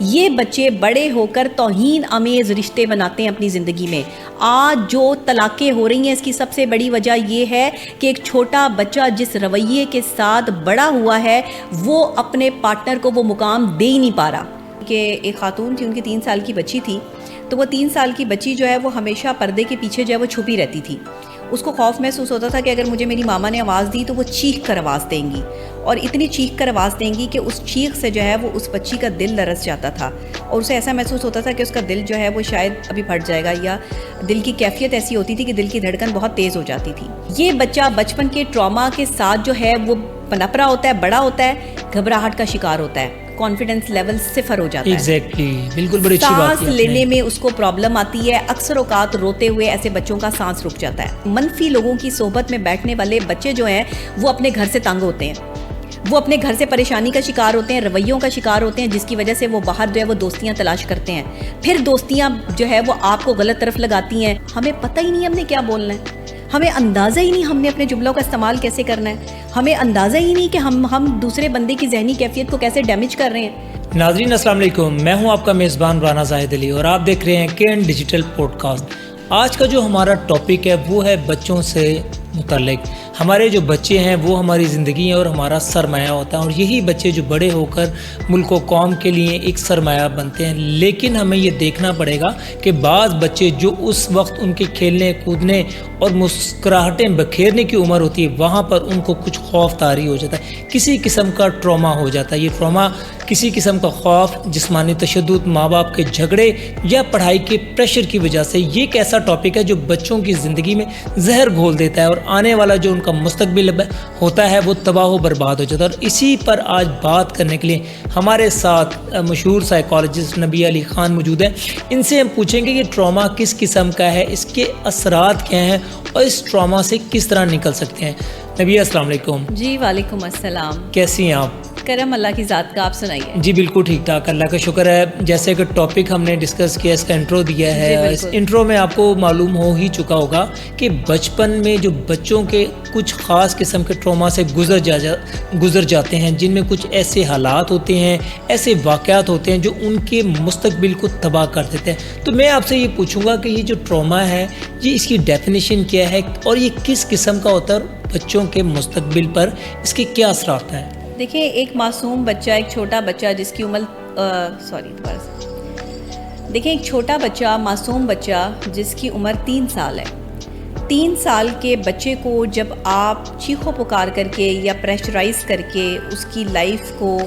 یہ بچے بڑے ہو کر توہین آمیز رشتے بناتے ہیں اپنی زندگی میں. آج جو طلاقیں ہو رہی ہیں اس کی سب سے بڑی وجہ یہ ہے کہ ایک چھوٹا بچہ جس رویے کے ساتھ بڑا ہوا ہے وہ اپنے پارٹنر کو وہ مقام دے ہی نہیں پا رہا. کہ ایک خاتون تھی، ان کی 3 سال کی بچی تھی، تو وہ 3 سال کی بچی جو ہے وہ ہمیشہ پردے کے پیچھے جو ہے وہ چھپی رہتی تھی. اس کو خوف محسوس ہوتا تھا کہ اگر مجھے میری ماما نے آواز دی تو وہ چیخ کر آواز دیں گی، اور اتنی چیخ کر آواز دیں گی کہ اس چیخ سے جو ہے وہ اس بچی کا دل لرز جاتا تھا، اور اسے ایسا محسوس ہوتا تھا کہ اس کا دل جو ہے وہ شاید ابھی پھٹ جائے گا، یا دل کی کیفیت ایسی ہوتی تھی کہ دل کی دھڑکن بہت تیز ہو جاتی تھی. یہ بچہ بچپن کے ٹراما کے ساتھ جو ہے وہ پنپ رہا ہوتا ہے، بڑا ہوتا ہے، گھبراہٹ کا شکار ہوتا ہے، کانفیڈنس لیول 0 ہو جاتا ہے. ایگزیکٹلی، بالکل بڑی اچھی بات سانس لینے میں اس کو پرابلم آتی ہے. اکثر اوقات روتے ہوئے ایسے بچوں کا سانس رک جاتا ہے. منفی لوگوں کی صحبت میں بیٹھنے والے بچے جو ہیں وہ اپنے گھر سے تنگ ہوتے ہیں، وہ اپنے گھر سے پریشانی کا شکار ہوتے ہیں، رویوں کا شکار ہوتے ہیں، جس کی وجہ سے وہ باہر جو ہے وہ دوستیاں تلاش کرتے ہیں. پھر دوستیاں جو ہے وہ آپ کو غلط طرف لگاتی ہیں. ہمیں پتہ ہی نہیں ہم نے کیا بولنا ہے، ہمیں اندازہ ہی نہیں ہم نے اپنے جملوں کا استعمال کیسے کرنا ہے، ہمیں اندازہ ہی نہیں کہ ہم دوسرے بندے کی ذہنی کیفیت کو کیسے ڈیمیج کر رہے ہیں. ناظرین السلام علیکم، میں ہوں آپ کا میزبان رانا زاہد علی اور آپ دیکھ رہے ہیں KN ڈیجیٹل پوڈ کاسٹ. آج کا جو ہمارا ٹاپک ہے وہ ہے بچوں سے متعلق. ہمارے جو بچے ہیں وہ ہماری زندگی ہیں اور ہمارا سرمایہ ہوتا ہے، اور یہی بچے جو بڑے ہو کر ملک و قوم کے لیے ایک سرمایہ بنتے ہیں. لیکن ہمیں یہ دیکھنا پڑے گا کہ بعض بچے جو اس وقت ان کے کھیلنے کودنے اور مسکراہٹیں بکھیرنے کی عمر ہوتی ہے وہاں پر ان کو کچھ خوف طاری ہو جاتا ہے، کسی قسم کا ٹراما ہو جاتا ہے. یہ ٹراما کسی قسم کا خوف، جسمانی تشدد، ماں باپ کے جھگڑے یا پڑھائی کے پریشر کی وجہ سے. یہ ایک ایسا ٹاپک ہے جو بچوں کی زندگی میں زہر گھول دیتا ہے اور آنے والا جو ان کا مستقبل ہوتا ہے وہ تباہ و برباد ہو جاتا ہے. اور اسی پر آج بات کرنے کے لیے ہمارے ساتھ مشہور سائیکالوجسٹ نبیہ علی خان موجود ہیں. ان سے ہم پوچھیں گے کہ ٹراما کس قسم کا ہے، اس کے اثرات کیا ہیں اور اس ٹراما سے کس طرح نکل سکتے ہیں. نبیہ السلام علیکم. جی وعلیکم السلام. کیسی ہیں آپ؟ کرم اللہ کی ذات کا، آپ سنائیے. جی بالکل ٹھیک ٹھاک، اللہ کا شکر ہے. جیسے کہ ٹاپک ہم نے ڈسکس کیا، اس کا انٹرو دیا ہے. اس انٹرو میں آپ کو معلوم ہو ہی چکا ہوگا کہ بچپن میں جو بچوں کے کچھ خاص قسم کے ٹراما سے گزر جاتے ہیں، جن میں کچھ ایسے حالات ہوتے ہیں، ایسے واقعات ہوتے ہیں جو ان کے مستقبل کو تباہ کر دیتے ہیں. تو میں آپ سے یہ پوچھوں گا کہ یہ جو ٹراما ہے یہ اس کی ڈیفینیشن کیا ہے اور یہ کس قسم کا ہوتا ہے، بچوں کے مستقبل پر اس کے کیا اثرات ہیں؟ دیکھیں، ایک معصوم بچہ، ایک چھوٹا بچہ جس کی عمر دیکھیں ایک چھوٹا بچہ، معصوم بچہ جس کی عمر 3 سال ہے. 3 سال کے بچے کو جب آپ چیخو پکار کر کے یا پریشرائز کر کے اس کی لائف کو،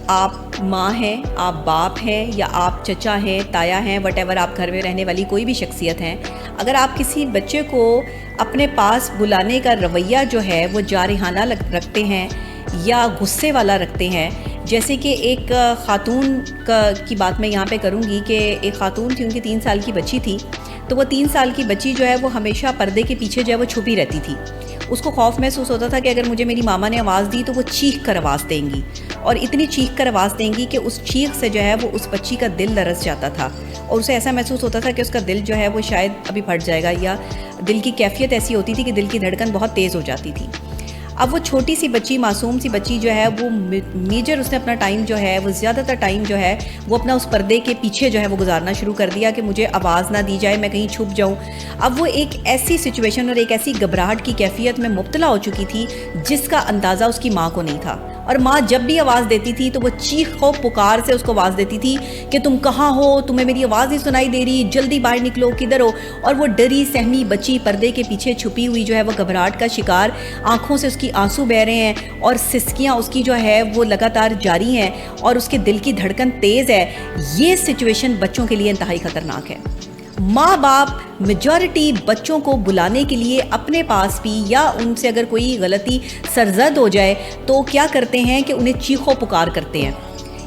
آپ ماں ہیں، آپ باپ ہیں، یا آپ چچا ہیں، تایا ہیں، وٹ ایور آپ گھر میں رہنے والی کوئی بھی شخصیت ہیں، اگر آپ کسی بچے کو اپنے پاس بلانے کا رویہ جو ہے وہ جارحانہ رکھتے ہیں یا غصے والا رکھتے ہیں. جیسے کہ ایک خاتون کی بات میں یہاں پہ کروں گی کہ ایک خاتون تھی، ان کی 3 سال کی بچی تھی، تو وہ 3 سال کی بچی جو ہے وہ ہمیشہ پردے کے پیچھے جو ہے وہ چھپی رہتی تھی. اس کو خوف محسوس ہوتا تھا کہ اگر مجھے میری ماما نے آواز دی تو وہ چیخ کر آواز دیں گی، اور اتنی چیخ کر آواز دیں گی کہ اس چیخ سے جو ہے وہ اس بچی کا دل لرز جاتا تھا، اور اسے ایسا محسوس ہوتا تھا کہ اس کا دل جو ہے وہ شاید ابھی پھٹ جائے گا، یا دل کی کیفیت ایسی ہوتی تھی کہ دل کی دھڑکن بہت تیز ہو جاتی تھی. اب وہ چھوٹی سی بچی، معصوم سی بچی جو ہے وہ میجر اس نے اپنا ٹائم جو ہے وہ زیادہ تر ٹائم جو ہے وہ اپنا اس پردے کے پیچھے جو ہے وہ گزارنا شروع کر دیا کہ مجھے آواز نہ دی جائے، میں کہیں چھپ جاؤں. اب وہ ایک ایسی سچویشن اور ایک ایسی گھبراہٹ کی کیفیت میں مبتلا ہو چکی تھی جس کا اندازہ اس کی ماں کو نہیں تھا. اور ماں جب بھی آواز دیتی تھی تو وہ چیخ و پکار سے اس کو آواز دیتی تھی کہ تم کہاں ہو، تمہیں میری آواز نہیں سنائی دے رہی، جلدی باہر نکلو، کدھر ہو. اور وہ ڈری سہمی بچی پردے کے پیچھے چھپی ہوئی جو ہے وہ گھبراہٹ کا شکار، آنکھوں سے اس کی آنسو بہہ رہے ہیں اور سسکیاں اس کی جو ہے وہ لگاتار جاری ہیں اور اس کے دل کی دھڑکن تیز ہے. یہ سچویشن بچوں کے لیے انتہائی خطرناک ہے. ماں باپ میجورٹی بچوں کو بلانے کے لیے اپنے پاس بھی، یا ان سے اگر کوئی غلطی سرزد ہو جائے تو کیا کرتے ہیں کہ انہیں چیخو پکار کرتے ہیں.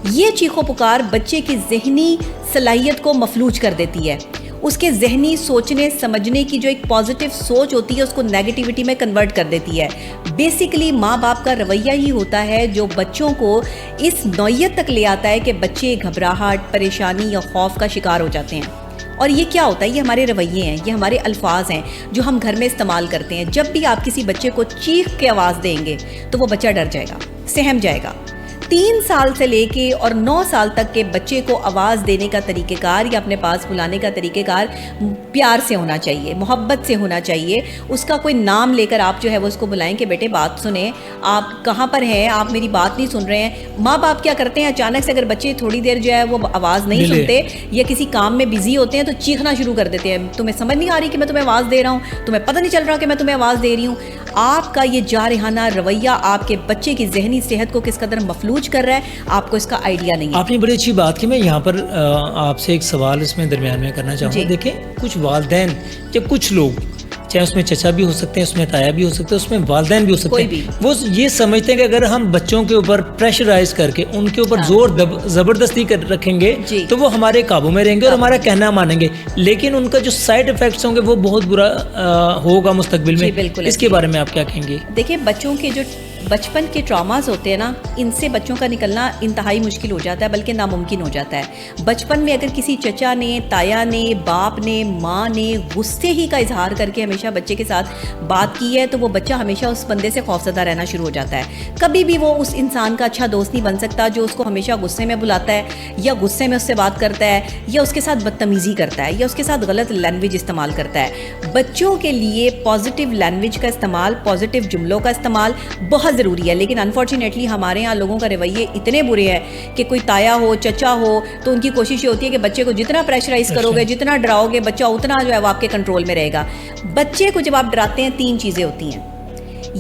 یہ چیخو پکار بچے کی ذہنی صلاحیت کو مفلوج کر دیتی ہے. اس کے ذہنی سوچنے سمجھنے کی جو ایک پازیٹیو سوچ ہوتی ہے اس کو نیگیٹیوٹی میں کنورٹ کر دیتی ہے. بیسیکلی ماں باپ کا رویہ ہی ہوتا ہے جو بچوں کو اس نوعیت تک لے آتا ہے کہ بچے گھبراہٹ، پریشانی یا خوف کا شکار ہو جاتے ہیں. اور یہ کیا ہوتا ہے؟ یہ ہمارے رویے ہیں، یہ ہمارے الفاظ ہیں جو ہم گھر میں استعمال کرتے ہیں. جب بھی آپ کسی بچے کو چیخ کے آواز دیں گے تو وہ بچہ ڈر جائے گا، سہم جائے گا. 3 سال سے لے کے اور 9 سال تک کے بچے کو آواز دینے کا طریقہ کار یا اپنے پاس بلانے کا طریقہ کار پیار سے ہونا چاہیے, محبت سے ہونا چاہیے. اس کا کوئی نام لے کر آپ جو ہے وہ اس کو بلائیں کہ بیٹے بات سنیں, آپ کہاں پر ہیں, آپ میری بات نہیں سن رہے ہیں. ماں باپ کیا کرتے ہیں, اچانک سے اگر بچے تھوڑی دیر جو ہے وہ آواز نہیں سنتے یا کسی کام میں بزی ہوتے ہیں تو چیخنا شروع کر دیتے ہیں, تمہیں سمجھ نہیں آ رہی کہ میں تمہیں آواز دے رہا ہوں, تمہیں پتہ نہیں چل رہا کہ میں تمہیں آواز دے رہی ہوں. آپ کا یہ جارحانہ رویہ آپ کے بچے کی ذہنی صحت کو کس قدر مفلوج کر رہا ہے, آپ کو اس کا آئیڈیا نہیں ہے. آپ نے بڑی اچھی بات کی. میں یہاں پر آپ سے ایک سوال اس میں درمیان میں کرنا چاہوں گا. دیکھیں کچھ والدین یا کچھ لوگ, چاہے اس میں چچا بھی ہو سکتے ہیں, اس میں تایا بھی ہو سکتے ہیں, اس میں والدین بھی ہو سکتے ہیں, وہ یہ سمجھتے ہیں کہ اگر ہم بچوں کے اوپر پریشرائز کر کے ان کے اوپر زور زبردستی رکھیں گے تو وہ ہمارے قابو میں رہیں گے اور ہمارا کہنا مانیں گے, لیکن ان کا جو سائڈ افیکٹس ہوں گے وہ بہت برا ہوگا مستقبل میں. اس کے بارے میں آپ کیا کہیں گے؟ دیکھیں بچوں کے جو بچپن کے ٹراماز ہوتے ہیں نا, ان سے بچوں کا نکلنا انتہائی مشکل ہو جاتا ہے, بلکہ ناممکن ہو جاتا ہے. بچپن میں اگر کسی چچا نے, تایا نے, باپ نے, ماں نے غصے ہی کا اظہار کر کے ہمیشہ بچے کے ساتھ بات کی ہے تو وہ بچہ ہمیشہ اس بندے سے خوفزدہ رہنا شروع ہو جاتا ہے. کبھی بھی وہ اس انسان کا اچھا دوست نہیں بن سکتا جو اس کو ہمیشہ غصے میں بلاتا ہے یا غصے میں اس سے بات کرتا ہے یا اس کے ساتھ بدتمیزی کرتا ہے یا اس کے ساتھ غلط لینگویج استعمال کرتا ہے. بچوں کے لیے پازیٹیو لینگویج کا استعمال, پازیٹیو جملوں کا استعمال بہت ضروری ہے, لیکن انفارچونیٹلی ہمارے یہاں لوگوں کا رویے اتنے برے ہیں کہ کوئی تایا ہو, چچا ہو, تو ان کی کوشش یہ ہوتی ہے کہ بچے کو جتنا پریشرائز کرو گے, جتنا ڈراؤ گے, بچہ اتنا جو ہے وہ آپ کے کنٹرول میں رہے گا. بچے کو جب آپ ڈراتے ہیں 3 چیزیں ہوتی ہیں.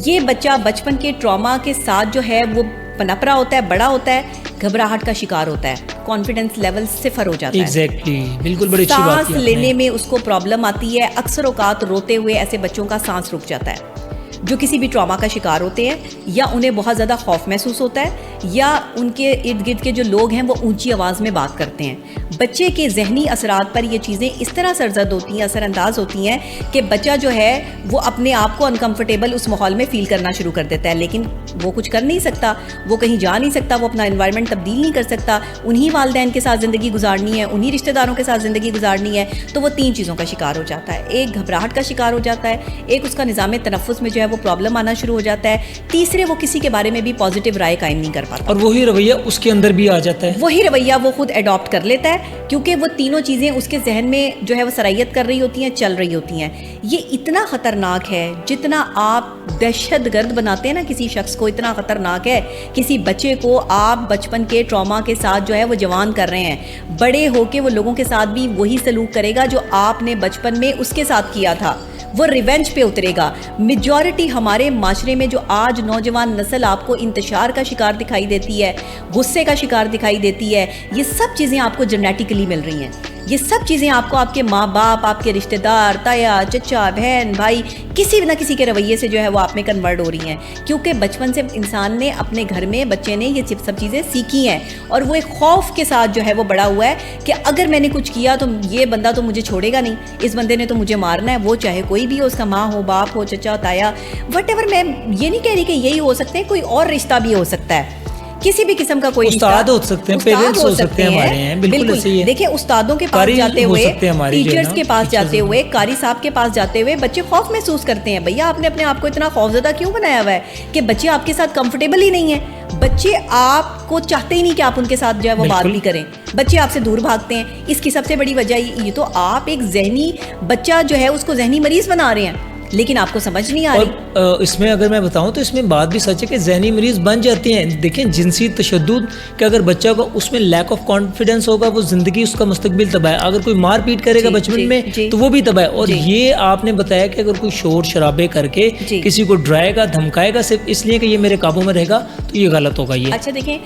یہ بچہ بچپن کے ٹراما کے ساتھ جو ہے وہ پنپ رہا ہوتا ہے, بڑا ہوتا ہے, گھبراہٹ کا شکار ہوتا ہے, کانفیڈنس لیول 0 ہو جاتا ہے. ایگزیکٹلی, بالکل بڑی اچھی بات کی. سانس لینے میں اس کو پرابلم آتی ہے. اکثر اوقات روتے ہوئے ایسے بچوں کا سانس رک جاتا ہے جو کسی بھی ٹراما کا شکار ہوتے ہیں, یا انہیں بہت زیادہ خوف محسوس ہوتا ہے, یا ان کے ارد گرد کے جو لوگ ہیں وہ اونچی آواز میں بات کرتے ہیں. بچے کے ذہنی اثرات پر یہ چیزیں اس طرح سرزد ہوتی ہیں, اثر انداز ہوتی ہیں کہ بچہ جو ہے وہ اپنے آپ کو انکمفرٹیبل اس ماحول میں فیل کرنا شروع کر دیتا ہے, لیکن وہ کچھ کر نہیں سکتا, وہ کہیں جا نہیں سکتا, وہ اپنا انوائرمنٹ تبدیل نہیں کر سکتا. انہی والدین کے ساتھ زندگی گزارنی ہے, انہی رشتہ داروں کے ساتھ زندگی گزارنی ہے, تو وہ 3 چیزوں کا شکار ہو جاتا ہے. ایک گھبراہٹ کا شکار ہو جاتا ہے, ایک اس کا نظام تنفس میں جو ہے وہ پرابلم آنا شروع ہو جاتا ہے, تیسرے وہ کسی کے بارے میں بھی پازیٹیو رائے قائم نہیں کر پاتا, اور وہی رویہ اس کے اندر بھی آ جاتا ہے. وہی رویہ وہ خود اڈاپٹ کر لیتا ہے, کیونکہ وہ تینوں چیزیں اس کے ذہن میں جو ہے وہ سرایت کر رہی ہوتی ہیں, چل رہی ہوتی ہیں. یہ اتنا خطرناک ہے, جتنا آپ دہشت گرد بناتے ہیں نا کسی شخص کو, اتنا خطرناک ہے کسی بچے کو آپ بچپن کے ٹراما کے ساتھ جو ہے وہ جوان کر رہے ہیں. بڑے ہو کے وہ لوگوں کے ساتھ بھی وہی سلوک کرے گا جو آپ نے بچپن میں اس کے ساتھ کیا تھا, وہ ریونج پہ اترے گا. میجورٹی ہمارے معاشرے میں جو آج نوجوان نسل آپ کو انتشار کا شکار دکھائی دیتی ہے, غصے کا شکار دکھائی دیتی ہے, یہ سب چیزیں آپ کو جینیٹیکلی مل رہی ہیں. یہ سب چیزیں آپ کو آپ کے ماں باپ, آپ کے رشتہ دار, تایا, چچا, بہن, بھائی, کسی نہ کسی کے رویے سے جو ہے وہ آپ میں کنورٹ ہو رہی ہیں, کیونکہ بچپن سے انسان نے اپنے گھر میں, بچے نے یہ سب چیزیں سیکھی ہیں, اور وہ ایک خوف کے ساتھ جو ہے وہ بڑا ہوا ہے کہ اگر میں نے کچھ کیا تو یہ بندہ تو مجھے چھوڑے گا نہیں, اس بندے نے تو مجھے مارنا ہے, وہ چاہے کوئی بھی ہو, اس کا ماں ہو, باپ ہو, چچا, تایا, وٹ ایور. میں یہ نہیں کہہ رہی کہ یہی ہو سکتے ہیں, کوئی اور رشتہ بھی ہو سکتا ہے, کسی بھی قسم کا کوئی استاد ہو سکتے ہیں, پیرنٹس ہو سکتے ہیں ہمارے ہیں. بالکل صحیح ہے. دیکھیں استادوں کے پاس جاتے ہوئے, ٹیچرز کے پاس جاتے ہوئے, قاری صاحب کے پاس جاتے ہوئے بچے خوف محسوس کرتے ہیں. بھیا آپ نے اپنے آپ کو اتنا خوفزدہ کیوں بنایا ہوا ہے کہ بچے آپ کے ساتھ کمفرٹیبل ہی نہیں ہیں. بچے آپ کو چاہتے ہی نہیں کہ آپ ان کے ساتھ جو ہے وہ بات بھی کریں, بچے آپ سے دور بھاگتے ہیں. اس کی سب سے بڑی وجہ یہ تو آپ ایک ذہنی بچہ جو ہے اس کو ذہنی مریض بنا رہے ہیں, لیکن آپ کو سمجھ نہیں آ رہی. اور اس میں اگر میں بتاؤں تو اس میں بات بھی سچ ہے کہ ذہنی مریض بن جاتے ہیں. دیکھیں جنسی تشدد کہ اگر بچہ کو اس میں لیک آف کانفیڈنس ہوگا, وہ زندگی اس کا مستقبل تباہ ہے. اگر کوئی مار پیٹ کرے گا بچپن میں تو وہ بھی تباہ ہے. اور یہ آپ نے بتایا کہ اگر کوئی شور شرابے کر کے کسی کو ڈرائے گا, دھمکائے گا صرف اس لیے کہ یہ میرے قابو میں رہے گا, تو یہ غلط ہوگا. یہ اچھا دیکھیں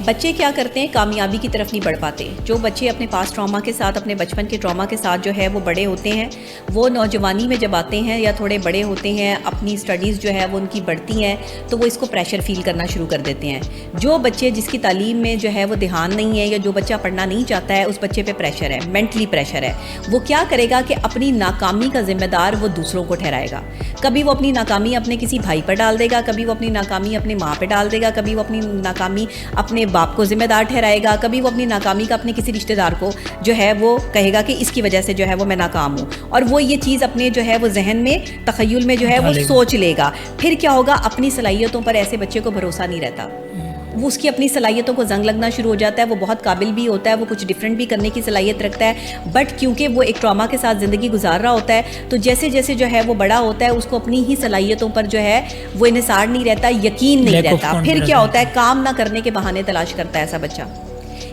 بچے کیا کرتے ہیں, کامیابی کی طرف نہیں بڑھ پاتے. جو بچے اپنے پاس ٹراما کے ساتھ, اپنے بچپن کے ٹراما کے ساتھ جو ہے وہ بڑے ہوتے ہیں, وہ نوجوانی میں جب آتے ہیں یا تھوڑے بڑے ہوتے ہیں, اپنی اسٹڈیز جو ہے وہ ان کی بڑھتی ہیں, تو وہ اس کو پریشر فیل کرنا شروع کر دیتے ہیں. جو بچے جس کی تعلیم میں جو ہے وہ دھیان نہیں ہے, یا جو بچہ پڑھنا نہیں چاہتا ہے, اس بچے پہ پریشر ہے, مینٹلی پریشر ہے. وہ کیا کرے گا کہ اپنی ناکامی کا ذمہ دار وہ دوسروں کو ٹھہرائے گا. کبھی وہ اپنی ناکامی اپنے کسی بھائی پر ڈال دے گا, کبھی وہ اپنی ناکامی اپنے ماں پہ ڈال دے گا, کبھی وہ اپنی ناکامی اپنے باپ کو ذمہ دار ٹھہرائے گا, کبھی وہ اپنی ناکامی کا اپنے کسی رشتہ دار کو جو ہے وہ کہے گا کہ اس کی وجہ سے جو ہے وہ میں ناکام ہوں, اور وہ یہ چیز اپنے جو ہے وہ ذہن میں, تخیل میں جو ہے وہ سوچ لے گا. پھر کیا ہوگا, اپنی صلاحیتوں پر ایسے بچے کو بھروسہ نہیں رہتا. وہ اس کی اپنی صلاحیتوں کو زنگ لگنا شروع ہو جاتا ہے, وہ بہت قابل بھی ہوتا ہے, وہ کچھ ڈفرینٹ بھی کرنے کی صلاحیت رکھتا ہے, بٹ کیونکہ وہ ایک ٹراما کے ساتھ زندگی گزار رہا ہوتا ہے, تو جیسے جیسے جو ہے وہ بڑا ہوتا ہے اس کو اپنی ہی صلاحیتوں پر جو ہے وہ انحصار نہیں رہتا, یقین نہیں رہتا. پھر کیا ہوتا ہے, کام نہ کرنے کے بہانے تلاش کرتا ہے ایسا بچہ.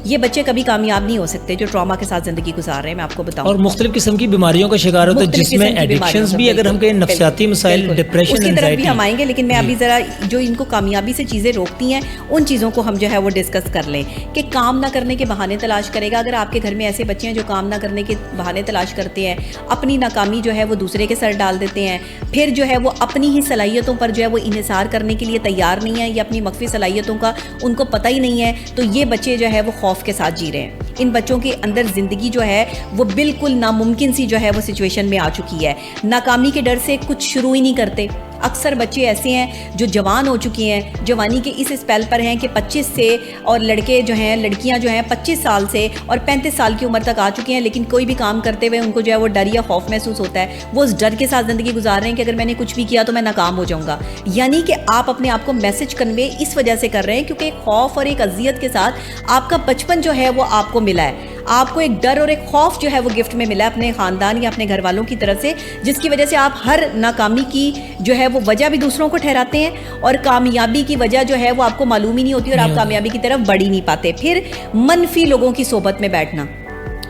یہ بچے کبھی کامیاب نہیں ہو سکتے جو ٹراما کے ساتھ زندگی گزار رہے ہیں, میں آپ کو بتاؤں. اور مختلف قسم کی بیماریوں کا شکار ہوتا ہے, جس میں ایڈکشنز بھی, اگر ہم کہیں نفسیاتی مسائل, ڈپریشن, اس کی طرف بھی ہم آئیں گے, لیکن میں ابھی ذرا جو ان کو کامیابی سے چیزیں روکتی ہیں ان چیزوں کو ہم جو ہے وہ ڈسکس کر لیں. کہ کام نہ کرنے کے بہانے تلاش کرے گا. اگر آپ کے گھر میں ایسے بچے ہیں جو کام نہ کرنے کے بہانے تلاش کرتے ہیں, اپنی ناکامی جو ہے وہ دوسرے کے سر ڈال دیتے ہیں, پھر جو ہے وہ اپنی ہی صلاحیتوں پر جو ہے وہ انحصار کرنے کے لیے تیار نہیں ہے, یا اپنی مخفی صلاحیتوں کا ان کو پتہ ہی نہیں ہے, تو یہ بچے جو ہے وہ خوف کے ساتھ جی رہے ہیں. ان بچوں کے اندر زندگی جو ہے وہ بالکل ناممکن سی جو ہے وہ سچویشن میں آ چکی ہے. ناکامی کے ڈر سے کچھ شروع ہی نہیں کرتے. اکثر بچے ایسے ہیں جو جوان ہو چکے ہیں, جوانی کے اس اسپیل پر ہیں کہ 25 سے, اور لڑکے جو ہیں, لڑکیاں جو ہیں 25 سال سے اور 35 سال کی عمر تک آ چکے ہیں, لیکن کوئی بھی کام کرتے ہوئے ان کو جو ہے وہ ڈر یا خوف محسوس ہوتا ہے. وہ اس ڈر کے ساتھ زندگی گزار رہے ہیں کہ اگر میں نے کچھ بھی کیا تو میں ناکام ہو جاؤں گا. یعنی کہ آپ اپنے آپ کو میسج کنوے اس وجہ سے کر رہے ہیں کیونکہ ایک خوف اور ایک اذیت کے ساتھ آپ کا بچپن جو ہے وہ آپ کو ملا ہے. آپ کو ایک ڈر اور ایک خوف جو ہے وہ گفٹ میں ملا ہے اپنے خاندان یا اپنے گھر والوں کی طرف سے, جس کی وجہ سے آپ ہر ناکامی کی جو ہے وہ وجہ بھی دوسروں کو ٹھہراتے ہیں, اور کامیابی کی وجہ جو ہے وہ آپ کو معلوم ہی نہیں ہوتی, اور آپ کامیابی کی طرف بڑھ ہی نہیں پاتے. پھر منفی لوگوں کی صحبت میں بیٹھنا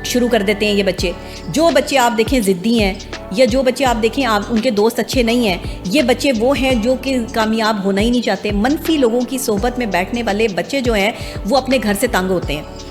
شروع کر دیتے ہیں یہ بچے. جو بچے آپ دیکھیں ضدی ہیں, یا جو بچے آپ دیکھیں آپ ان کے دوست اچھے نہیں ہیں, یہ بچے وہ ہیں جو کہ کامیاب ہونا ہی نہیں چاہتے. منفی لوگوں کی صحبت میں بیٹھنے والے بچے جو ہیں وہ اپنے گھر سے تنگ ہوتے ہیں,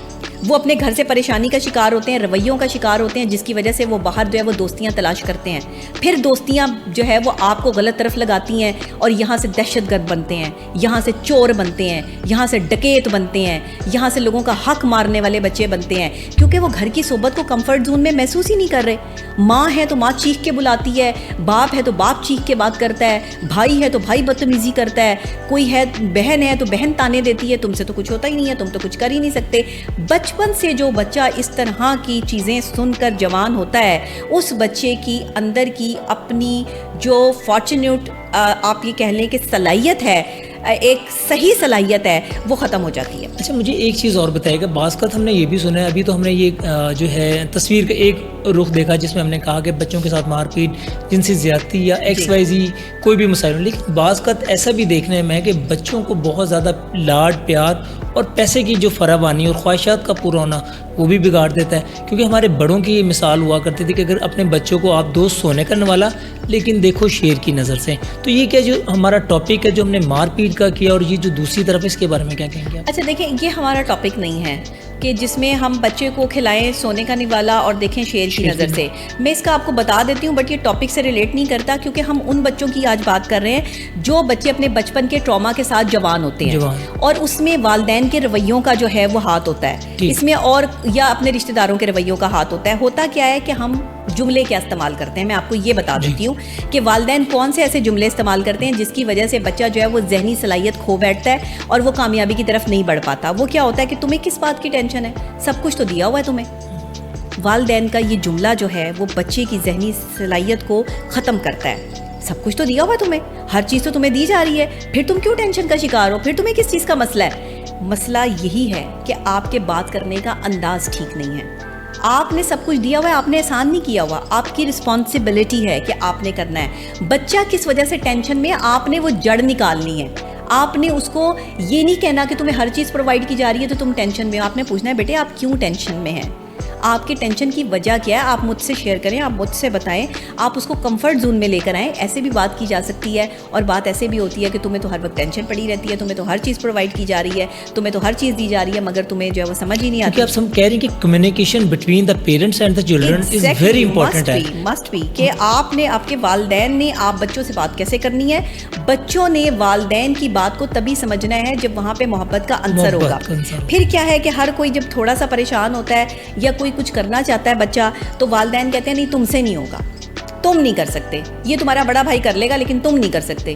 وہ اپنے گھر سے پریشانی کا شکار ہوتے ہیں, رویوں کا شکار ہوتے ہیں, جس کی وجہ سے وہ باہر جو ہے وہ دوستیاں تلاش کرتے ہیں. پھر دوستیاں جو ہے وہ آپ کو غلط طرف لگاتی ہیں, اور یہاں سے دہشت گرد بنتے ہیں, یہاں سے چور بنتے ہیں, یہاں سے ڈکیت بنتے ہیں, یہاں سے لوگوں کا حق مارنے والے بچے بنتے ہیں, کیونکہ وہ گھر کی صحبت کو کمفرٹ زون میں محسوس ہی نہیں کر رہے. ماں ہے تو ماں چیخ کے بلاتی ہے, باپ ہے تو باپ چیخ کے بات کرتا ہے, بھائی ہے تو بھائی بدتمیزی کرتا ہے, کوئی ہے بہن ہے تو بہن تانے دیتی ہے, تم سے تو کچھ ہوتا ہی نہیں ہے, تم تو کچھ کر ہی نہیں سکتے. بچپن سے جو بچہ اس طرح کی چیزیں سن کر جوان ہوتا ہے, اس بچے کی اندر کی اپنی جو فارچونیٹ آپ یہ کہہ لیں کہ صلاحیت ہے, ایک صحیح صلاحیت ہے, وہ ختم ہو جاتی ہے. اچھا مجھے ایک چیز اور بتائیے گا, بعض کا ہم نے یہ بھی سنا ہے, ابھی تو ہم نے یہ جو ہے تصویر کا ایک رخ دیکھا جس میں ہم نے کہا کہ بچوں کے ساتھ مار پیٹ, جنسی زیادتی یا XYZ کوئی بھی مسائل, لیکن بعض کا ایسا بھی دیکھنے میں ہے کہ بچوں کو بہت زیادہ لاڈ پیار اور پیسے کی جو فراوانی اور خواہشات کا پورا ہونا وہ بھی بگاڑ دیتا ہے. کیونکہ ہمارے بڑوں کی یہ مثال ہوا کرتی تھی کہ اگر اپنے بچوں کو آپ دوست سونے کرنے والا لیکن دیکھو شیر کی نظر سے. تو یہ کیا جو ہمارا ٹاپک ہے جو ہم نے مار پیٹ کا کیا, اور یہ جو دوسری طرف اس کے بارے میں کیا کہیں گے؟ اچھا دیکھیں, یہ ہمارا ٹاپک نہیں ہے کہ جس میں ہم بچے کو کھلائیں سونے کا نوالا اور دیکھیں شیر کی نظر سے. میں اس کا آپ کو بتا دیتی ہوں, بٹ یہ ٹاپک سے ریلیٹ نہیں کرتا, کیونکہ ہم ان بچوں کی آج بات کر رہے ہیں جو بچے اپنے بچپن کے ٹراما کے ساتھ جوان ہوتے ہیں, اور اس میں والدین کے رویوں کا جو ہے وہ ہاتھ ہوتا ہے اس میں, اور یا اپنے رشتہ داروں کے رویوں کا ہاتھ ہوتا ہے. ہوتا کیا ہے کہ ہم جملے کیا استعمال کرتے ہیں, میں آپ کو یہ بتا دیتی ہوں کہ والدین کون سے ایسے جملے استعمال کرتے ہیں جس کی وجہ سے بچہ جو ہے وہ ذہنی صلاحیت کھو بیٹھتا ہے اور وہ کامیابی کی طرف نہیں بڑھ پاتا. وہ کیا ہوتا ہے کہ تمہیں کس بات کی ٹینشن ہے, سب کچھ تو دیا ہوا ہے تمہیں. والدین کا یہ جملہ جو ہے وہ بچے کی ذہنی صلاحیت کو ختم کرتا ہے. سب کچھ تو دیا ہوا ہے تمہیں, ہر چیز تو تمہیں دی جا رہی ہے, پھر تم کیوں ٹینشن کا شکار ہو, پھر تمہیں کس چیز کا مسئلہ ہے. مسئلہ یہی ہے کہ آپ کے بات کرنے کا انداز ٹھیک نہیں ہے. آپ نے سب کچھ دیا ہوا ہے, آپ نے احسان نہیں کیا ہوا, آپ کی رسپانسبلٹی ہے کہ آپ نے کرنا ہے. بچہ کس وجہ سے ٹینشن میں, آپ نے وہ جڑ نکالنی ہے. آپ نے اس کو یہ نہیں کہنا کہ تمہیں ہر چیز پرووائڈ کی جا رہی ہے تو تم ٹینشن میں ہو. آپ نے پوچھنا ہے بیٹے آپ کیوں ٹینشن میں ہیں, آپ کی ٹینشن کی وجہ کیا ہے, آپ مجھ سے شیئر کریں, آپ مجھ سے بتائیں, آپ اس کو کمفرٹ زون میں لے کر آئیں. ایسے بھی بات کی جا سکتی ہے, اور بات ایسے بھی ہوتی ہے کہ تمہیں تو ہر وقت ٹینشن پڑی رہتی ہے, تمہیں تو ہر چیز پرووائڈ کی جا رہی ہے, تمہیں تو ہر چیز دی جا رہی ہے, مگر تمہیں جو ہے وہ سمجھ ہی نہیں آتی. آپ کہہ رہی ہیں کہ communication between the parents and the children is very important ہے. مسٹ بی کہ آپ نے, آپ کے والدین نے آپ بچوں سے بات کیسے کرنی ہے. بچوں نے والدین کی بات کو تبھی سمجھنا ہے جب وہاں پہ محبت کا عنصر ہوگا. پھر کیا ہے کہ ہر کوئی جب تھوڑا سا پریشان ہوتا ہے یا کوئی کچھ کرنا چاہتا ہے بچہ, تو والدین کہتے ہیں نہیں تم سے نہیں ہوگا, تم نہیں کر سکتے, یہ تمہارا بڑا بھائی کر لے گا لیکن تم نہیں کر سکتے.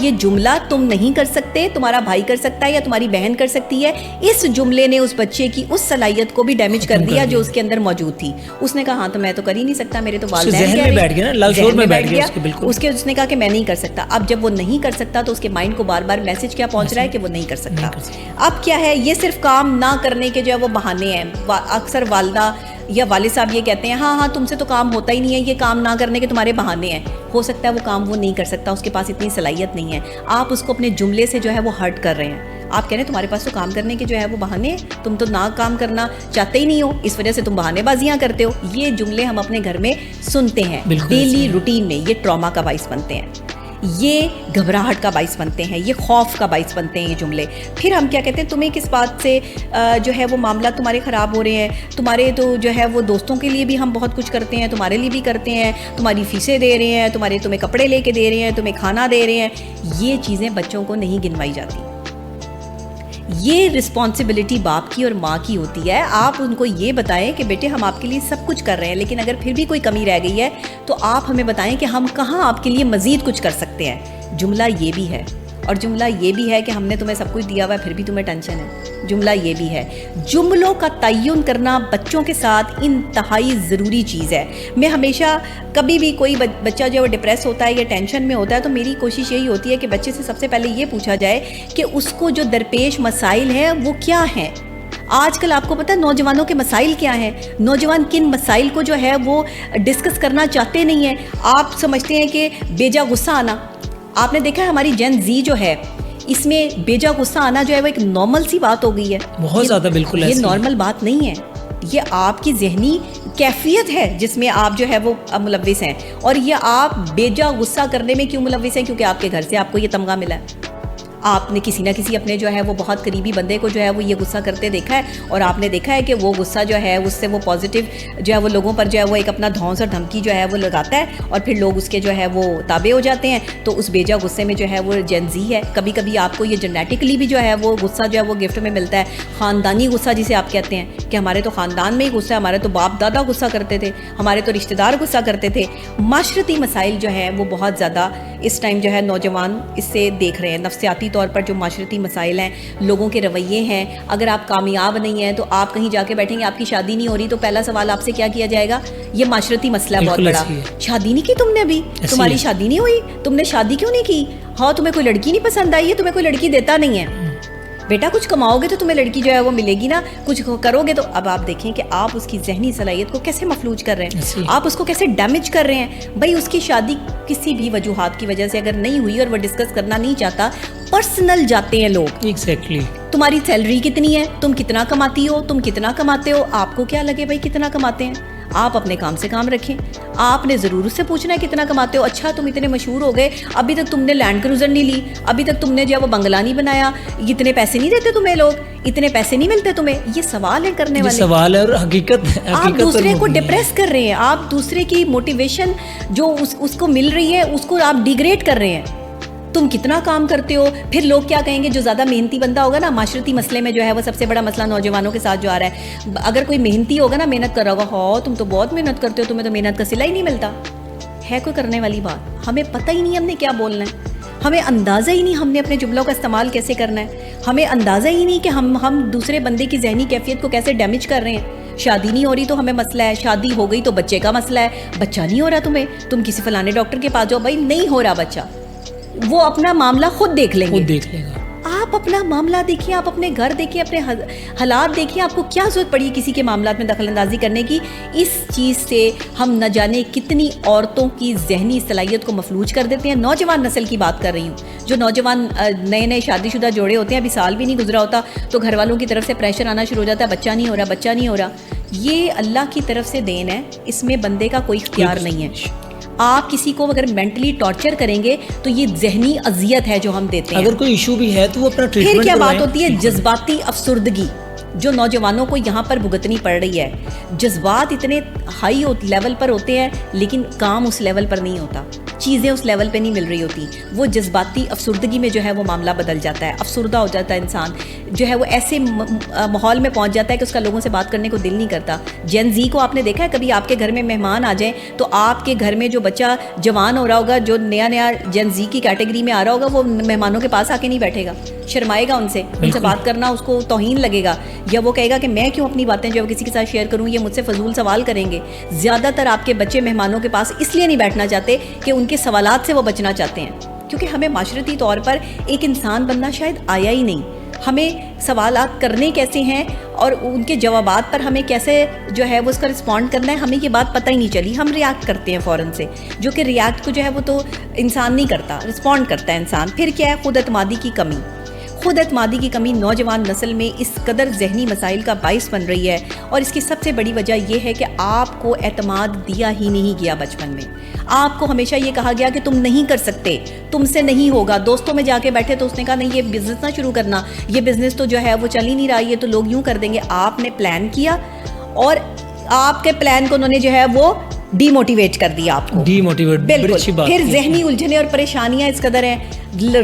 یہ جملہ تم نہیں کر سکتے، تمہارا بھائی کر سکتا ہے یا تمہاری بہن کر سکتی ہے، اس جملے نے اس بچے کی اس صلاحیت کو بھی ڈیمیج کر دیا جو اس کے اندر موجود تھی. اس نے کہا ہاں تو میں تو کر ہی نہیں سکتا، میرے تو والدین ذہن میں بیٹھ گیا نا، لاشور میں بیٹھ گیا اس نے کہا کہ میں نہیں کر سکتا. اب جب وہ نہیں کر سکتا تو اس کے مائنڈ کو بار بار میسج کیا پہنچ رہا ہے کہ وہ نہیں کر سکتا. اب کیا ہے، یہ صرف کام نہ کرنے کے جو ہے وہ بہانے ہیں. اکثر والدہ یا والد صاحب یہ کہتے ہیں ہاں تم سے تو کام ہوتا ہی نہیں ہے، یہ کام نہ کرنے کے تمہارے بہانے ہیں. ہو سکتا ہے وہ کام وہ نہیں کر سکتا، اس کے پاس اتنی صلاحیت نہیں ہے. آپ اس کو اپنے جملے سے جو ہے وہ ہرٹ کر رہے ہیں. آپ کہہ رہے ہیں تمہارے پاس تو کام کرنے کے جو ہے وہ بہانے ہیں، تم تو نہ کام کرنا چاہتے ہی نہیں ہو، اس وجہ سے تم بہانے بازیاں کرتے ہو. یہ جملے ہم اپنے گھر میں سنتے ہیں ڈیلی روٹین میں. یہ ٹراما کا باعث بنتے ہیں، یہ گھبراہٹ کا باعث بنتے ہیں، یہ خوف کا باعث بنتے ہیں یہ جملے. پھر ہم کیا کہتے ہیں، تمہیں کس بات سے جو ہے وہ معاملات تمہارے خراب ہو رہے ہیں، تمہارے تو جو ہے وہ دوستوں کے لیے بھی ہم بہت کچھ کرتے ہیں، تمہارے لیے بھی کرتے ہیں، تمہاری فیسیں دے رہے ہیں، تمہیں کپڑے لے کے دے رہے ہیں، تمہیں کھانا دے رہے ہیں. یہ چیزیں بچوں کو نہیں گنوائی جاتی. یہ رسپانسبلٹی باپ کی اور ماں کی ہوتی ہے. آپ ان کو یہ بتائیں کہ بیٹے ہم آپ کے لیے سب کچھ کر رہے ہیں، لیکن اگر پھر بھی کوئی کمی رہ گئی ہے تو آپ ہمیں بتائیں کہ ہم کہاں آپ کے لیے مزید کچھ کر سکتے ہیں. جملہ یہ بھی ہے، اور جملہ یہ بھی ہے کہ ہم نے تمہیں سب کچھ دیا ہوا ہے پھر بھی تمہیں ٹینشن ہے. جملہ یہ بھی ہے. جملوں کا تعین کرنا بچوں کے ساتھ انتہائی ضروری چیز ہے. میں ہمیشہ کبھی بھی کوئی بچہ جو ہے ڈپریس ہوتا ہے یا ٹینشن میں ہوتا ہے تو میری کوشش یہی ہوتی ہے کہ بچے سے سب سے پہلے یہ پوچھا جائے کہ اس کو جو درپیش مسائل ہیں وہ کیا ہیں. آج کل آپ کو پتہ ہے نوجوانوں کے مسائل کیا ہیں، نوجوان کن مسائل کو جو ہے وہ ڈسکس کرنا چاہتے نہیں ہیں. آپ سمجھتے ہیں کہ بیجا غصہ آنا، آپ نے دیکھا ہے ہماری جین زی جو ہے اس میں بیجا غصہ آنا جو ہے وہ ایک نارمل سی بات ہو گئی ہے. بہت زیادہ، بالکل یہ نارمل بات نہیں ہے، یہ آپ کی ذہنی کیفیت ہے جس میں آپ جو ہے وہ ملوث ہیں. اور یہ آپ بیجا غصہ کرنے میں کیوں ملوث ہیں؟ کیونکہ آپ کے گھر سے آپ کو یہ تمغہ ملا ہے. آپ نے کسی نہ کسی اپنے جو ہے وہ بہت قریبی بندے کو جو ہے وہ یہ غصہ کرتے دیکھا ہے، اور آپ نے دیکھا ہے کہ وہ غصہ جو ہے اس سے وہ پازیٹیو جو ہے وہ لوگوں پر جو ہے وہ ایک اپنا دھونس اور دھمکی جو ہے وہ لگاتا ہے، اور پھر لوگ اس کے جو ہے وہ تابع ہو جاتے ہیں. تو اس بیجا غصے میں جو ہے وہ جنزی ہے. کبھی کبھی آپ کو یہ جنیٹکلی بھی جو ہے وہ غصہ جو ہے وہ گفٹ میں ملتا ہے. خاندانی غصہ جسے آپ کہتے ہیں کہ ہمارے تو خاندان میں ہی غصہ ہے، ہمارے تو باپ دادا غصہ کرتے تھے، ہمارے تو رشتہ دار غصہ کرتے تھے. معاشرتی مسائل جو ہیں وہ بہت زیادہ اس ٹائم جو ہے نوجوان اس سے دیکھ رہے ہیں. نفسیاتی طور پر جو معاشرتی مسائل ہیں، لوگوں کے رویے ہیں. اگر آپ کامیاب نہیں ہیں تو آپ کہیں جا کے بیٹھیں گے، آپ کی شادی نہیں ہو رہی تو پہلا سوال آپ سے کیا کیا جائے گا؟ یہ معاشرتی مسئلہ ہے بہت بڑا. شادی نہیں کی تم نے ابھی، تمہاری شادی نہیں ہوئی، تم نے شادی کیوں نہیں کی؟ ہاں تمہیں کوئی لڑکی نہیں پسند آئی ہے، تمہیں کوئی لڑکی دیتا نہیں ہے. بیٹا کچھ کماؤ گے تو تمہیں لڑکی جو ہے وہ ملے گی نا، کچھ کرو گے تو. اب آپ دیکھیں کہ آپ اس کی ذہنی صلاحیت کو کیسے مفلوج کر رہے ہیں، آپ اس کو کیسے ڈیمیج کر رہے ہیں. بھائی اس کی شادی کسی بھی وجوہات کی وجہ سے اگر نہیں ہوئی اور وہ ڈسکس کرنا نہیں چاہتا، پرسنل جاتے ہیں لوگ. ایگزیکٹلی. تمہاری سیلری کتنی ہے، تم کتنا کماتی ہو، تم کتنا کماتے ہو، آپ کو کیا لگے بھائی کتنا کماتے ہیں. آپ اپنے کام سے کام رکھیں. آپ نے ضرور اس سے پوچھنا ہے کتنا کماتے ہو. اچھا تم اتنے مشہور ہو گئے، ابھی تک تم نے لینڈ کروزر نہیں لی، ابھی تک تم نے جو ہے وہ بنگلہ نہیں بنایا، اتنے پیسے نہیں دیتے تمہیں لوگ، اتنے پیسے نہیں ملتے تمہیں. یہ سوال ہے کرنے والے، سوال ہے. اور حقیقت آپ دوسرے کو ڈپریس کر رہے ہیں، آپ دوسرے کی موٹیویشن جو اس کو مل رہی ہے اس کو آپ ڈیگریڈ کر رہے ہیں. تم کتنا کام کرتے ہو. پھر لوگ کیا کہیں گے؟ جو زیادہ محنتی بندہ ہوگا نا، معاشرتی مسئلے میں جو ہے وہ سب سے بڑا مسئلہ نوجوانوں کے ساتھ جو آ رہا ہے، اگر کوئی محنتی ہوگا نا، محنت کر رہا ہوگا، ہاں تم تو بہت محنت کرتے ہو، تمہیں تو محنت کا صلہ ہی نہیں ملتا. ہے کوئی کرنے والی بات؟ ہمیں پتہ ہی نہیں ہم نے کیا بولنا ہے، ہمیں اندازہ ہی نہیں ہم نے اپنے جملوں کا استعمال کیسے کرنا ہے، ہمیں اندازہ ہی نہیں کہ ہم دوسرے بندے کی ذہنی کیفیت کو کیسے ڈیمیج کر رہے ہیں. شادی نہیں ہو رہی تو ہمیں مسئلہ ہے، شادی ہو گئی تو بچے کا مسئلہ ہے. بچہ نہیں ہو رہا تمہیں، تم کسی فلانے ڈاکٹر کے پاس جاؤ. بھائی نہیں ہو رہا بچہ، وہ اپنا معاملہ خود دیکھ لیں گے. آپ اپنا معاملہ دیکھیں، آپ اپنے گھر دیکھیں، اپنے حالات دیکھیں. آپ کو کیا ضرورت پڑی کسی کے معاملات میں دخل اندازی کرنے کی؟ اس چیز سے ہم نہ جانے کتنی عورتوں کی ذہنی صلاحیت کو مفلوج کر دیتے ہیں. نوجوان نسل کی بات کر رہی ہوں، جو نوجوان نئے شادی شدہ جوڑے ہوتے ہیں، ابھی سال بھی نہیں گزرا ہوتا تو گھر والوں کی طرف سے پریشر آنا شروع ہو جاتا ہے، بچہ نہیں ہو رہا، بچہ نہیں ہو رہا. یہ اللہ کی طرف سے دین ہے، اس میں بندے کا کوئی اختیار نہیں ہے. آپ کسی کو اگر مینٹلی ٹارچر کریں گے تو یہ ذہنی اذیت ہے جو ہم دیتے ہیں. اگر کوئی ایشو بھی ہے تو وہ اپنا ٹریٹمنٹ. پھر کیا بات ہوتی ہے؟ جذباتی افسردگی. جو نوجوانوں کو یہاں پر بھگتنی پڑ رہی ہے. جذبات اتنے ہائی لیول پر ہوتے ہیں لیکن کام اس لیول پر نہیں ہوتا, چیزیں اس لیول پہ نہیں مل رہی ہوتی. وہ جذباتی افسردگی میں جو ہے وہ معاملہ بدل جاتا ہے, افسردہ ہو جاتا ہے انسان, جو ہے وہ ایسے ماحول میں پہنچ جاتا ہے کہ اس کا لوگوں سے بات کرنے کو دل نہیں کرتا. جین زی کو آپ نے دیکھا ہے, کبھی آپ کے گھر میں مہمان آ جائیں تو آپ کے گھر میں جو بچہ جوان ہو رہا ہوگا, جو نیا جین زی کی کیٹیگری میں آ رہا ہوگا, وہ مہمانوں کے پاس آ کے نہیں بیٹھے گا, شرمائے گا ان سے بات کرنا, اس کو توہین لگے گا, یا وہ کہے گا کہ میں کیوں اپنی باتیں جو ہے کسی کے ساتھ شیئر کروں, یہ مجھ سے فضول سوال کریں گے. زیادہ تر آپ کے بچے مہمانوں کے پاس اس لیے نہیں بیٹھنا چاہتے کہ ان کے سوالات سے وہ بچنا چاہتے ہیں, کیونکہ ہمیں معاشرتی طور پر ایک انسان بننا شاید آیا ہی نہیں. ہمیں سوالات کرنے کیسے ہیں اور ان کے جوابات پر ہمیں کیسے جو ہے وہ اس کا رسپونڈ کرنا ہے, ہمیں یہ بات پتہ ہی نہیں چلی. ہم ریاکٹ کرتے ہیں فوراً سے, جو کہ ریاکٹ کو جو ہے وہ تو انسان نہیں کرتا, رسپونڈ کرتا ہے انسان. پھر کیا ہے, خود اعتمادی کی کمی. خود اعتمادی کی کمی نوجوان نسل میں اس قدر ذہنی مسائل کا باعث بن رہی ہے, اور اس کی سب سے بڑی وجہ یہ ہے کہ آپ کو اعتماد دیا ہی نہیں گیا بچپن میں. آپ کو ہمیشہ یہ کہا گیا کہ تم نہیں کر سکتے, تم سے نہیں ہوگا. دوستوں میں جا کے بیٹھے تو اس نے کہا نہیں, یہ بزنس نہ شروع کرنا, یہ بزنس تو جو ہے وہ چل ہی نہیں رہا, یہ تو لوگ یوں کر دیں گے. آپ نے پلان کیا اور آپ کے پلان کو انہوں نے جو ہے وہ ڈی موٹیویٹ کر دیا آپ کو. ڈی موٹیویٹ, بالکل. پھر ذہنی الجھنیں اور پریشانیاں اس قدر ہیں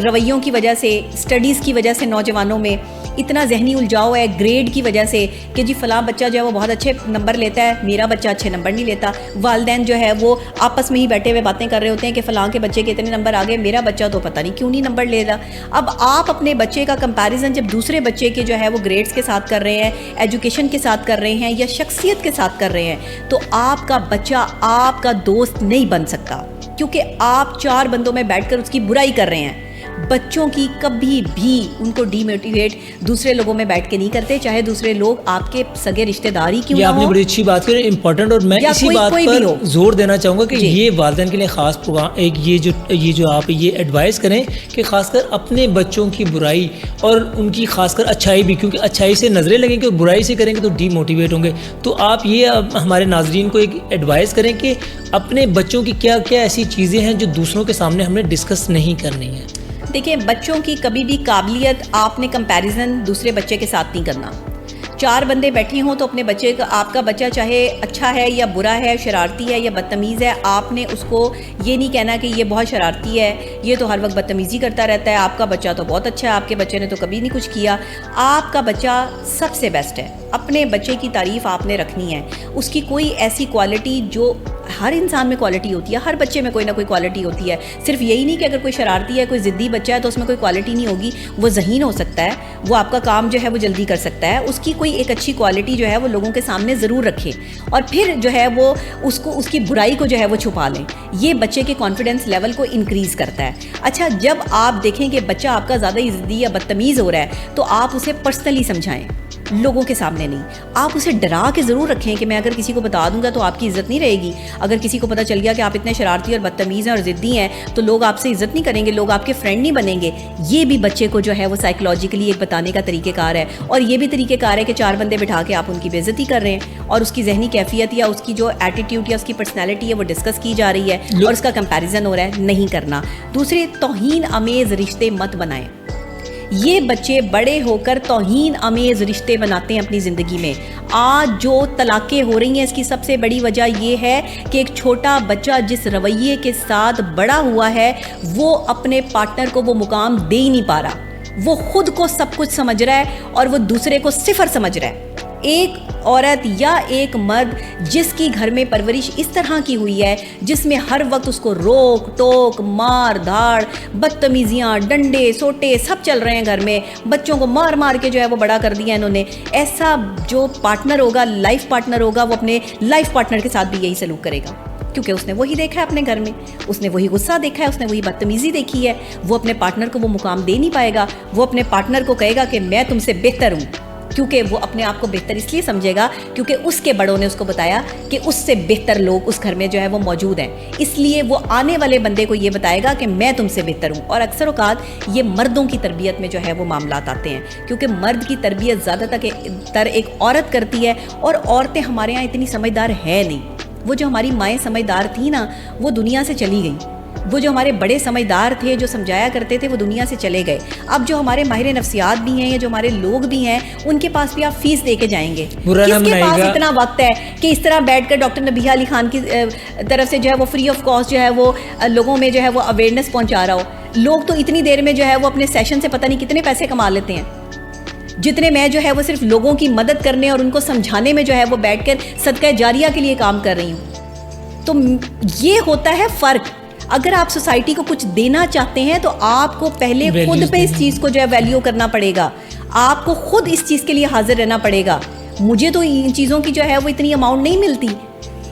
رویوں کی وجہ سے, اسٹڈیز کی وجہ سے نوجوانوں میں اتنا ذہنی الجھاؤ ہے, گریڈ کی وجہ سے کہ جی فلاں بچہ جو ہے وہ بہت اچھے نمبر لیتا ہے, میرا بچہ اچھے نمبر نہیں لیتا. والدین جو ہے وہ آپس میں ہی بیٹھے ہوئے باتیں کر رہے ہوتے ہیں کہ فلاں کے بچے کے اتنے نمبر آ گئے, میرا بچہ تو پتہ نہیں کیوں نہیں نمبر لے رہا. اب آپ اپنے بچے کا کمپیریزن جب دوسرے بچے کے جو ہے وہ گریڈز کے ساتھ کر رہے ہیں, ایجوکیشن کے ساتھ کر رہے ہیں, یا شخصیت کے ساتھ کر رہے ہیں, تو آپ کا بچہ آپ کا دوست نہیں بن سکتا, کیونکہ آپ 4 بندوں میں بیٹھ کر اس کی برائی کر رہے ہیں. بچوں کی کبھی بھی ان کو ڈی موٹیویٹ دوسرے لوگوں میں بیٹھ کے نہیں کرتے, چاہے دوسرے لوگ آپ کے سگے رشتہ داری کیوں نہ ہو. یہ آپ نے بڑی اچھی بات کی, امپورٹنٹ, اور میں اسی بات پر زور دینا چاہوں گا کہ یہ والدین کے لیے خاص پروگرام, ایک یہ جو آپ یہ ایڈوائز کریں کہ خاص کر اپنے بچوں کی برائی اور ان کی خاص کر اچھائی بھی, کیونکہ اچھائی سے نظریں لگیں گے اور برائی سے کریں گے تو ڈی موٹیویٹ ہوں گے. تو آپ یہ ہمارے ناظرین کو ایک ایڈوائز کریں کہ اپنے بچوں کی کیا کیا ایسی چیزیں ہیں جو دوسروں کے سامنے ہم نے ڈسکس نہیں کرنی ہے. دیکھیں, بچوں کی کبھی بھی قابلیت آپ نے کمپیریزن دوسرے بچے کے ساتھ نہیں کرنا. 4 بندے بیٹھے ہوں تو اپنے بچے کا, آپ کا بچہ چاہے اچھا ہے یا برا ہے, شرارتی ہے یا بدتمیز ہے, آپ نے اس کو یہ نہیں کہنا کہ یہ بہت شرارتی ہے, یہ تو ہر وقت بدتمیزی کرتا رہتا ہے, آپ کا بچہ تو بہت اچھا ہے, آپ کے بچے نے تو کبھی نہیں کچھ کیا. آپ کا بچہ سب سے بیسٹ ہے. اپنے بچے کی تعریف آپ نے رکھنی ہے. اس کی کوئی ایسی کوالٹی, جو ہر انسان میں کوالٹی ہوتی ہے, ہر بچے میں کوئی نہ کوئی کوالٹی ہوتی ہے. صرف یہی نہیں کہ اگر کوئی شرارتی ہے, کوئی ضدی بچہ ہے تو اس میں کوئی کوالٹی نہیں ہوگی. وہ ذہین ہو سکتا ہے, وہ آپ کا کام جو ہے وہ جلدی کر سکتا ہے, اس کی کوئی ایک اچھی کوالٹی جو ہے وہ لوگوں کے سامنے ضرور رکھے, اور پھر جو ہے وہ اس کی برائی کو جو ہے وہ چھپا لیں. یہ بچے کے کانفیڈنس لیول کو انکریز کرتا ہے. اچھا, جب آپ دیکھیں کہ بچہ آپ کا زیادہ ضدی یا بدتمیز ہو رہا ہے تو آپ اسے پرسنلی سمجھائیں, لوگوں کے سامنے نہیں. آپ اسے ڈرا کے ضرور رکھیں کہ میں اگر کسی کو بتا دوں گا تو آپ کی عزت نہیں رہے گی. اگر کسی کو پتہ چل گیا کہ آپ اتنے شرارتی اور بدتمیز ہیں اور ضدی ہیں تو لوگ آپ سے عزت نہیں کریں گے, لوگ آپ کے فرینڈ نہیں بنیں گے. یہ بھی بچے کو جو ہے وہ سائیکولوجیکلی ایک بتانے کا طریقہ کار ہے, اور یہ بھی طریقہ کار ہے کہ 4 بندے بٹھا کے آپ ان کی بے عزتی کر رہے ہیں, اور اس کی ذہنی کیفیت یا اس کی جو ایٹیٹیوڈ یا اس کی پرسنالٹی ہے وہ ڈسکس کی جا رہی ہے, اور اس کا کمپیریزن ہو رہا ہے. نہیں کرنا. دوسرے, توہین آمیز رشتے مت بنائیں. یہ بچے بڑے ہو کر توہین آمیز رشتے بناتے ہیں اپنی زندگی میں. آج جو طلاقیں ہو رہی ہیں اس کی سب سے بڑی وجہ یہ ہے کہ ایک چھوٹا بچہ جس رویے کے ساتھ بڑا ہوا ہے وہ اپنے پارٹنر کو وہ مقام دے ہی نہیں پا رہا. وہ خود کو سب کچھ سمجھ رہا ہے اور وہ دوسرے کو صفر سمجھ رہا ہے. ایک عورت یا ایک مرد جس کی گھر میں پرورش اس طرح کی ہوئی ہے جس میں ہر وقت اس کو روک ٹوک, مار دھاڑ, بدتمیزیاں, ڈنڈے سوٹے سب چل رہے ہیں گھر میں, بچوں کو مار مار کے جو ہے وہ بڑا کر دیا انہوں نے, ایسا جو پارٹنر ہوگا, لائف پارٹنر ہوگا, وہ اپنے لائف پارٹنر کے ساتھ بھی یہی سلوک کرے گا, کیونکہ اس نے وہی دیکھا ہے اپنے گھر میں, اس نے وہی غصہ دیکھا ہے, اس نے وہی بدتمیزی دیکھی ہے. وہ اپنے پارٹنر کو وہ مقام دے نہیں پائے گا. وہ اپنے پارٹنر کو کہے گا کہ میں تم سے بہتر ہوں, کیونکہ وہ اپنے آپ کو بہتر اس لیے سمجھے گا کیونکہ اس کے بڑوں نے اس کو بتایا کہ اس سے بہتر لوگ اس گھر میں جو ہے وہ موجود ہیں, اس لیے وہ آنے والے بندے کو یہ بتائے گا کہ میں تم سے بہتر ہوں. اور اکثر اوقات یہ مردوں کی تربیت میں جو ہے وہ معاملات آتے ہیں, کیونکہ مرد کی تربیت زیادہ تر ایک عورت کرتی ہے, اور عورتیں ہمارے یہاں اتنی سمجھدار ہے نہیں. وہ جو ہماری مائیں سمجھدار تھیں نا, وہ دنیا سے چلی گئیں. وہ جو ہمارے بڑے سمجھدار تھے جو سمجھایا کرتے تھے وہ دنیا سے چلے گئے. اب جو ہمارے ماہر نفسیات بھی ہیں یا جو ہمارے لوگ بھی ہیں ان کے پاس بھی آپ فیس دے کے جائیں گے. کس کے پاس اتنا وقت ہے کہ اس طرح بیٹھ کر ڈاکٹر نبیہ علی خان کی طرف سے جو ہے وہ فری آف کاسٹ جو ہے وہ لوگوں میں جو ہے وہ اویئرنیس پہنچا رہا ہو. لوگ تو اتنی دیر میں جو ہے وہ اپنے سیشن سے پتہ نہیں کتنے پیسے کما لیتے ہیں, جتنے میں جو ہے وہ صرف لوگوں کی مدد کرنے اور ان کو سمجھانے میں جو ہے وہ بیٹھ کر صدقہ جاریہ کے لیے کام کر رہی ہوں. تو یہ ہوتا ہے فرق. اگر آپ سوسائٹی کو کچھ دینا چاہتے ہیں تو آپ کو پہلے خود پہ اس چیز کو جو ہے ویلیو کرنا پڑے گا, آپ کو خود اس چیز کے لیے حاضر رہنا پڑے گا. مجھے تو ان چیزوں کی جو ہے وہ اتنی اماؤنٹ نہیں ملتی.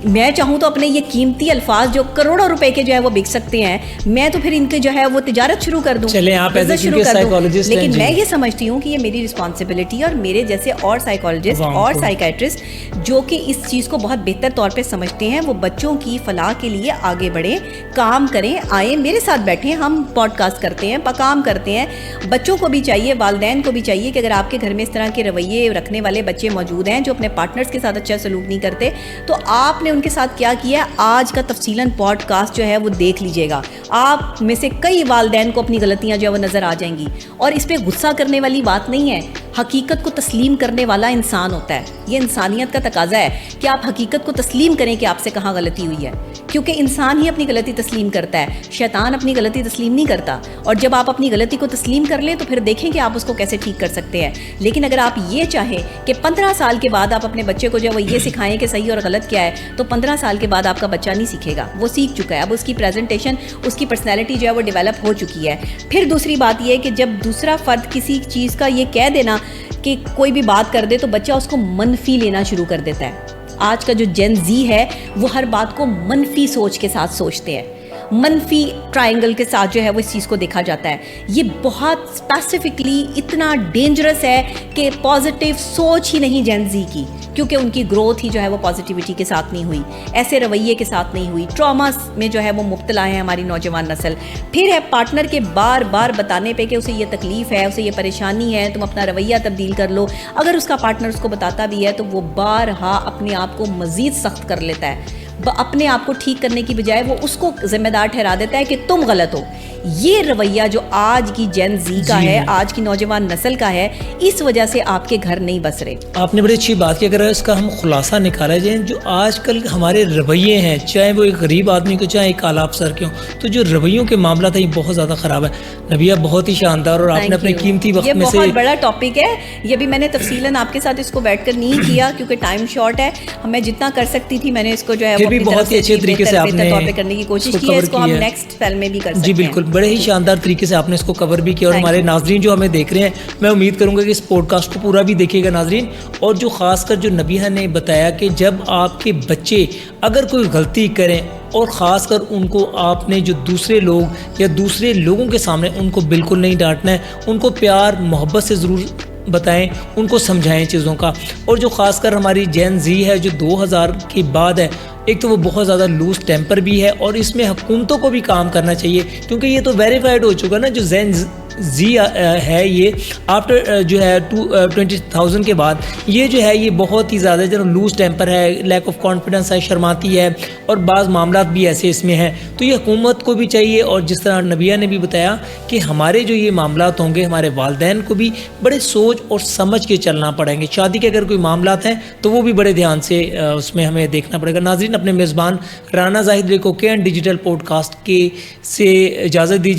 میں چاہوں تو اپنے یہ قیمتی الفاظ جو کروڑوں روپے کے جو ہے وہ بک سکتے ہیں, میں تو پھر ان کے جو ہے وہ تجارت شروع کر دوں, بزنس شروع کر دوں. لیکن میں یہ سمجھتی ہوں کہ یہ میری رسپانسبلٹی اور میرے جیسے اور سائیکالوجسٹ اور سائیکیٹرسٹ جو کہ اس چیز کو بہت بہتر طور پہ سمجھتے ہیں, وہ بچوں کی فلاح کے لیے آگے بڑھیں, کام کریں, آئیں میرے ساتھ بیٹھیں, ہم پوڈ کاسٹ کرتے ہیں, کام کرتے ہیں. بچوں کو بھی چاہیے, والدین کو بھی چاہیے کہ اگر آپ کے گھر میں اس طرح کے رویے رکھنے والے بچے موجود ہیں جو اپنے پارٹنرز کے ساتھ اچھا سلوک نہیں کرتے, تو آپ ان کے ساتھ کیا کیا ہے آج کا تفصیلاً پوڈ کاسٹ جو ہے وہ دیکھ لیجئے گا. آپ میں سے کئی والدین کو اپنی غلطیاں جو ہے وہ نظر آ جائیں گی. اور اس پہ غصہ کرنے والی بات نہیں ہے, حقیقت کو تسلیم کرنے والا انسان ہوتا ہے. یہ انسانیت کا تقاضا ہے کہ آپ حقیقت کو تسلیم کریں کہ آپ سے کہاں غلطی ہوئی ہے, کیونکہ انسان ہی اپنی غلطی تسلیم کرتا ہے, شیطان اپنی غلطی تسلیم نہیں کرتا. اور جب آپ اپنی غلطی کو تسلیم کر لیں تو پھر دیکھیں کہ آپ اس کو کیسے ٹھیک کر سکتے ہیں. لیکن اگر آپ یہ چاہیں کہ 15 سال کے بعد آپ اپنے بچے کو جو ہے وہ یہ سکھائیں کہ صحیح اور غلط کیا ہے, تو 15 سال کے بعد آپ کا بچہ نہیں سیکھے گا, وہ سیکھ چکا ہے. اب اس کی پریزنٹیشن, اس کی پرسنالٹی جو ہے وہ ڈیولپ ہو چکی ہے. پھر دوسری بات یہ ہے کہ جب دوسرا فرد کسی چیز کا یہ کہہ دینا کہ کوئی بھی بات کر دے تو بچہ اس کو منفی لینا شروع کر دیتا ہے. آج کا جو جین زی ہے وہ ہر بات کو منفی سوچ کے ساتھ سوچتے ہیں, منفی ٹرائنگل کے ساتھ جو ہے وہ اس چیز کو دیکھا جاتا ہے. یہ بہت اسپیسیفکلی اتنا ڈینجرس ہے کہ پازیٹیو سوچ ہی نہیں جین زی کی, کیونکہ ان کی گروتھ ہی جو ہے وہ پازیٹیوٹی کے ساتھ نہیں ہوئی, ایسے رویے کے ساتھ نہیں ہوئی. ٹراماز میں جو ہے وہ مبتلا ہے ہماری نوجوان نسل. پھر ہے پارٹنر کے بار بار بتانے پہ کہ اسے یہ تکلیف ہے, اسے یہ پریشانی ہے, تم اپنا رویہ تبدیل کر لو. اگر اس کا پارٹنر اس کو بتاتا بھی ہے تو وہ بارہا اپنے آپ کو مزید سخت کر لیتا ہے, اپنے آپ کو ٹھیک کرنے کی بجائے وہ اس کو ذمہ دار ٹھہرا دیتا ہے کہ تم غلط ہو. یہ رویہ جو آج کی جین زی کا ہے, آج کی نوجوان نسل کا ہے, اس وجہ سے آپ کے گھر نہیں بس رہے. آپ نے بڑی اچھی بات کی. اگر اس کا ہم خلاصہ نکالا جائے, جو آج کل ہمارے رویے ہیں, چاہے وہ ایک غریب آدمی کو چاہے ایک اعلیٰ افسر کے ہوں, تو جو رویوں کے معاملات ہیں یہ بہت زیادہ خراب ہے. نبیہ بہت ہی شاندار, اور آپ نے اپنے قیمتی وقت میں سے, یہ بہت بڑا ٹاپک ہے, یہ بھی میں نے تفصیلاً آپ کے ساتھ اس کو بیٹھ کر نہیں کیا کیونکہ ٹائم شارٹ ہے. میں جتنا کر سکتی تھی میں نے اس کو جو ہے بھی بہت ہی اچھے طریقے سے آپ نے کرنے کی کوشش کی ہے. اس کو ہم نیکسٹ فلم میں بھی کر سکتے ہیں. جی بالکل, بڑے ہی شاندار طریقے سے آپ نے اس کو کور بھی کیا. اور ہمارے ناظرین جو ہمیں دیکھ رہے ہیں, میں امید کروں گا کہ اس پوڈ کاسٹ کو پورا بھی دیکھیے گا ناظرین. اور جو خاص کر جو نبیہ نے بتایا کہ جب آپ کے بچے اگر کوئی غلطی کریں, اور خاص کر ان کو آپ نے جو دوسرے لوگ یا دوسرے لوگوں کے سامنے ان کو بالکل نہیں ڈانٹنا ہے, ان کو پیار محبت سے ضرور بتائیں, ان کو سمجھائیں چیزوں کا. اور جو خاص کر ہماری جین زی ہے جو 2000 کے بعد ہے, ایک تو وہ بہت زیادہ لوز ٹیمپر بھی ہے, اور اس میں حکومتوں کو بھی کام کرنا چاہیے, کیونکہ یہ تو ویریفائڈ ہو چکا نا جو جین زی ہے, یہ آفٹر جو ہے 20,000 کے بعد یہ جو ہے یہ بہت ہی زیادہ جو لوز ٹیمپر ہے, لیک آف کانفیڈنس ہے, شرماتی ہے, اور بعض معاملات بھی ایسے اس میں ہیں. تو یہ حکومت کو بھی چاہیے, اور جس طرح نبیہ نے بھی بتایا کہ ہمارے جو یہ معاملات ہوں گے, ہمارے والدین کو بھی بڑے سوچ اور سمجھ کے چلنا پڑیں گے. شادی کے اگر کوئی معاملات ہیں تو وہ بھی بڑے دھیان سے اس میں ہمیں دیکھنا پڑے گا. ناظرین, اپنے میزبان رانا زاہد کو KN ڈیجیٹل پوڈ کاسٹ کے سے اجازت دیجیے.